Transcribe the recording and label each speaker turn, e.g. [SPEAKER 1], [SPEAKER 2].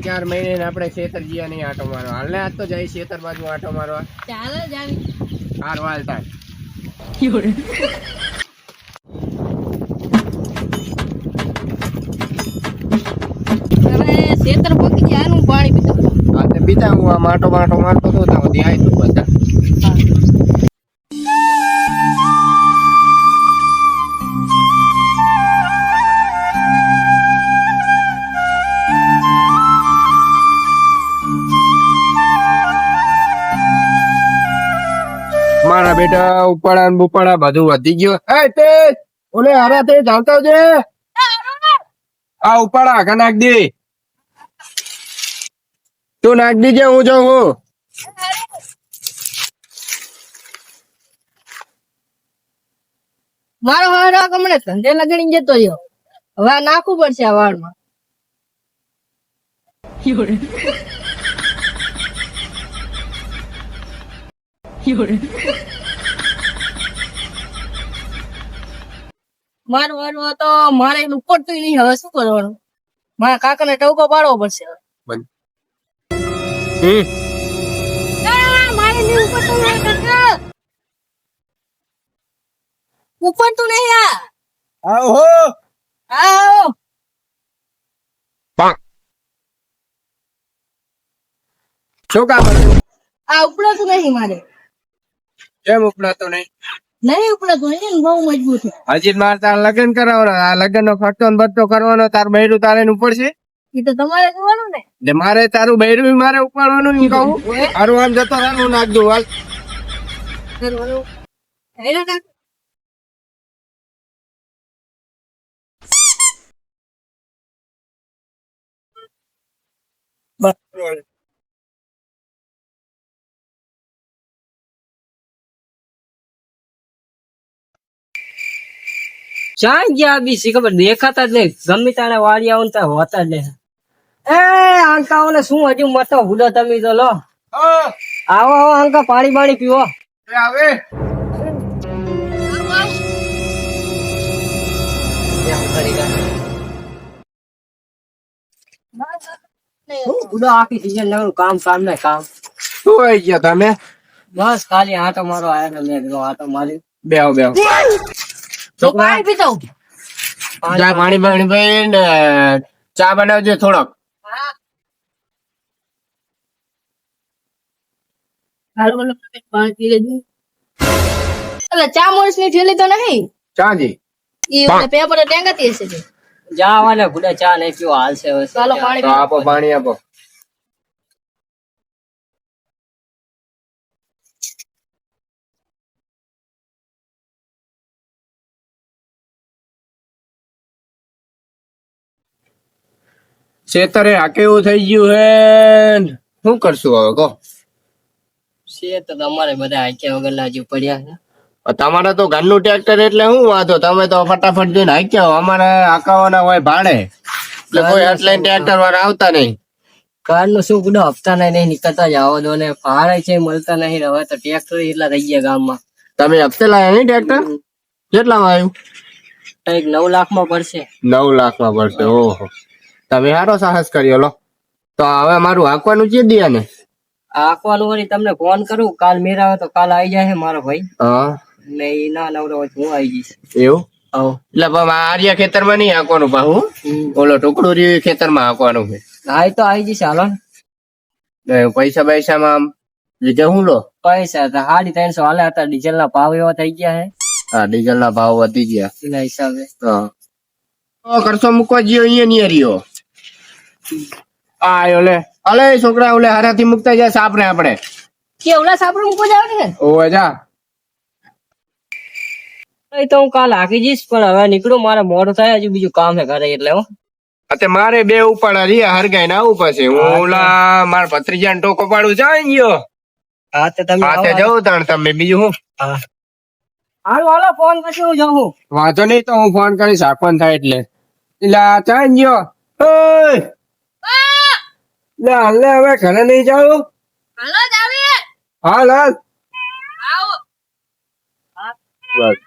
[SPEAKER 1] 4 મહિને આપણે ખેતર ગયા નહીં આટો મારવા. હાલ ને આજ તો જઈ ખેતર બાજુ આટો મારવા.
[SPEAKER 2] ચાલો જાવી.
[SPEAKER 1] હાર વાલ તાર.
[SPEAKER 2] હવે ખેતર પકી ગયા હું પાણી પીતો.
[SPEAKER 1] હા તે પીતા હું આ માટો મારતો તો ત્યાં સુધી આય તું બધા. મારા બેટા ઉપાડા ને બુપાડા બધું વધી ગયું. એ તે ઓલે હારા તે જાવતા છે. આ ઉપાડા આગા નાખ દે. તું નાખ દીજે હું જાઉં.
[SPEAKER 2] મારો વાળ હમણે ધંધે લગડી જતો રહ્યો. હવે આ નાખવું પડશે આ વાળમાં. મારું વાળું તો મારે એનું પડતું નહીં. હવે શું કરવાનું? મારા કાકાને ટવકો પાડવો પડશે હવે. મારે નહીં ઉપડતું નહીં કાકા. ઉપડતું નહીં આ.
[SPEAKER 1] આવો
[SPEAKER 2] આવો.
[SPEAKER 1] શું કામ હતું?
[SPEAKER 2] આ ઉપડતું નહીં મારે.
[SPEAKER 1] કેમ ઉપડાતો નહીં?
[SPEAKER 2] નહીં ઉપડતું નહીં ને બહુ મજબૂત છે.
[SPEAKER 1] હજી મારે તાર લગ્ન કરાવવાનો. આ લગ્ન નો ખર્ચો ને બધો કરવાનો. તાર બૈરું તારે ઉપડશે.
[SPEAKER 2] એ તો તમારે જોવાનું ને.
[SPEAKER 1] એટલે મારે તારું બૈરું મારે ઉપાડવાનું એમ કહું. હારું આમ જતો રાનું નાખ દઉં હાલ.
[SPEAKER 2] હેલો કાકા.
[SPEAKER 3] ક્યાં ગયા બીસી ખબર દેખાતા જ નહીં. ગમે તારે વાળી આવું ત્યાં હોતા જ નહીં. એ આંકાઓને શું હજુ મતો ભૂલો તમે તો લો. આવો આવો આંકા પાણી બાણી પીવો.
[SPEAKER 1] આવે
[SPEAKER 3] ભૂલો આખી સીઝન લેવાનું કામ કામ ને કામ.
[SPEAKER 1] શું આવી ગયા તમે?
[SPEAKER 3] બસ ખાલી આટો મારો આયા ને મેં કીધું આટો મારી
[SPEAKER 1] બેહો બેહો.
[SPEAKER 2] તો પાણી પીતો.
[SPEAKER 1] જા પાણી પાણી પી ને ચા બનાવજો થોડોક.
[SPEAKER 2] પાણી પી લેજો. એટલે ચા મોરસ ની ઠેલી તો નહીં.
[SPEAKER 1] ચાજી
[SPEAKER 2] એ પેપર ટેંગાતી હશે તે.
[SPEAKER 3] જાવાને ભૂલે ચા નહીં પીવો હાલશે હવે.
[SPEAKER 2] ચાલો પાણી
[SPEAKER 1] તો આપો પાણી આપો. ખેતરે આ કેવું થઈ ગયું હે. શું કરશું હવે કહો?
[SPEAKER 3] છે તો તમારે બધા હાક્યા વગર ના હજુ પડ્યા છે.
[SPEAKER 1] તમારે તો ઘરનું ટ્રેક્ટર એટલે શું વાંધો. તમે તો ફટાફટ જોઈને હાક્યા. અમારે હાકાવાના હોય ભાડે એટલે કોઈ હેડલાઈન ટ્રેક્ટર વાળા આવતા નહીં.
[SPEAKER 3] કારનું શું ગુડો હપ્તા નહીં નીકળતા જાવ દો ને ભાડે છે મળતા નહીં. હવે તો ટ્રેક્ટર એટલા થઈ ગયા ગામમાં.
[SPEAKER 1] તમે હપ્તે લાયા નહીં ટ્રેક્ટર? કેટલામાં આવ્યું?
[SPEAKER 3] કઈક 9 લાખમાં પડશે.
[SPEAKER 1] 9 લાખમાં પડશે. ઓહો તમે સારો સાહસ કર્યો લો. તો હવે મારું હાંકવાનું છે દિયા ને
[SPEAKER 3] આંકવાનું વળી તમને ફોન કરું. કાલ મેરા આવે તો કાલ આવી જાય મારો ભાઈ.
[SPEAKER 1] હા
[SPEAKER 3] ને ઈ ના નવરો હોય તો હું આવી જઈશ.
[SPEAKER 1] એવું
[SPEAKER 3] હવ
[SPEAKER 1] એટલે આર્યા ખેતરમાં નહીં હાંકવાનું પાછું. ઓલો ટુકડો રહ્યું ખેતરમાં હાંકવાનું છે.
[SPEAKER 3] હા એ તો આવી જઈશ હાલો ને.
[SPEAKER 1] પૈસા પૈસામાં આમ લીધે હું લો
[SPEAKER 3] પૈસા તો 350 હાલે હતા. ડીઝલ ના ભાવ એવા થઈ ગયા હે.
[SPEAKER 1] હા ડીઝલ ના ભાવ વધી ગયા
[SPEAKER 3] એના હિસાબે.
[SPEAKER 1] હા ખર્ચો મૂકવા ગયો અહીંયા નહીં રહ્યો. આ ઓલે અલે છોકરા ઓલે હારાથી મુકતા જાય સાપરે આપણે.
[SPEAKER 2] કેવડા સાપડું મૂકવા જવાનું છે.
[SPEAKER 1] ઓવે જા.
[SPEAKER 3] એ તો હું કાલ હાકી જઈશ પણ હવે નીકળું. મારે મોડું થાય હજુ બીજું કામ હે ઘરે એટલે હો.
[SPEAKER 1] અત્યારે મારે 2 ઉપાડા રહ્યા હરગાઈ ને આવું પછી હું ઓલા મારા ભત્રીજાને ટોકો પાડું જાય ગયો.
[SPEAKER 3] હા તો તમે
[SPEAKER 1] હાથે જવું તાણ તમે બીજું હું.
[SPEAKER 3] હા હાલો હાલો ફોન કરજો હું જાઉં.
[SPEAKER 1] વાંધો નહીં તો હું ફોન કરીશ આખવાન થાય એટલે. લા ચાઈ ગયો. ઓય લા હાલે હવે ઘરે નહીં જાઉં.
[SPEAKER 2] હાલો જાવે.
[SPEAKER 1] હાલ હાલ
[SPEAKER 2] આવો.
[SPEAKER 1] બસ